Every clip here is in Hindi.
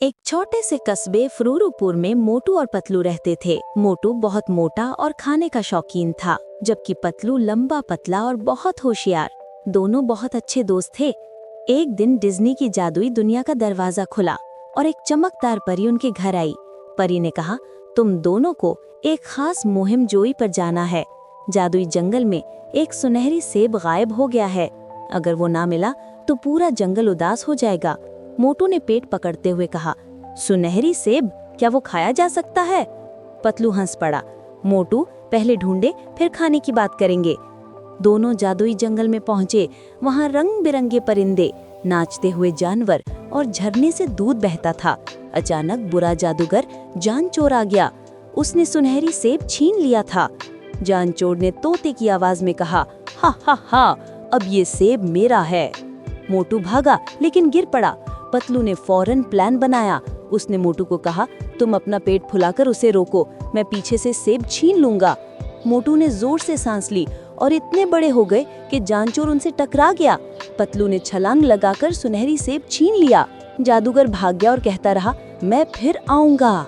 एक छोटे से कस्बे फरूरुपुर में मोटू और पतलू रहते थे। मोटू बहुत मोटा और खाने का शौकीन था, जबकि पतलू लंबा पतला और बहुत होशियार। दोनों बहुत अच्छे दोस्त थे। एक दिन डिज्नी की जादुई दुनिया का दरवाजा खुला और एक चमकदार परी उनके घर आई। परी ने कहा, तुम दोनों को एक खास मुहिम जोई पर जाना है। जादुई जंगल में एक सुनहरी सेब गायब हो गया है। अगर वो ना मिला तो पूरा जंगल उदास हो जाएगा। मोटू ने पेट पकड़ते हुए कहा, सुनहरी सेब, क्या वो खाया जा सकता है? पतलू हंस पड़ा। मोटू, पहले ढूंढे फिर खाने की बात करेंगे। दोनों जादुई जंगल में पहुंचे। वहां रंग बिरंगे परिंदे, नाचते हुए जानवर और झरने से दूध बहता था। अचानक बुरा जादूगर जानचोर आ गया। उसने सुनहरी सेब छीन लिया था। जानचोर ने तोते की आवाज में कहा, हा हा हा, अब ये सेब मेरा है। मोटू भागा लेकिन गिर पड़ा। पतलू ने फौरन प्लान बनाया। उसने मोटू को कहा, तुम अपना पेट फुलाकर उसे रोको, मैं पीछे से सेब छीन लूंगा। मोटू ने जोर से सांस ली और इतने बड़े हो गए कि जानचोर उनसे टकरा गया। पतलू ने छलांग लगाकर सुनहरी सेब छीन लिया। जादूगर भाग गया और कहता रहा, मैं फिर आऊंगा।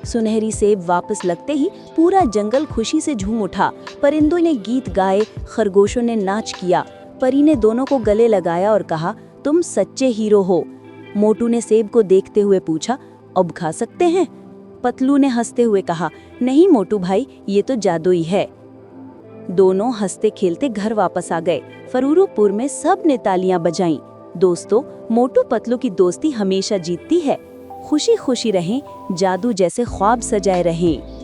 सुनहरी सेब वापस लगते ही पूरा जंगल खुशी से झूम उठा। परिंदों ने गीत गाए, खरगोशों ने नाच किया। परी ने दोनों को गले लगाया और कहा, तुम सच्चे हीरो हो। मोटू ने सेब को देखते हुए पूछा, अब खा सकते हैं? पतलू ने हंसते हुए कहा, नहीं मोटू भाई, ये तो जादुई है। दोनों हंसते खेलते घर वापस आ गए। फरूरुपुर में सब ने तालियां बजाईं। दोस्तों, मोटू पतलू की दोस्ती हमेशा जीतती है। खुशी खुशी रहें, जादू जैसे ख्वाब सजाए रहें।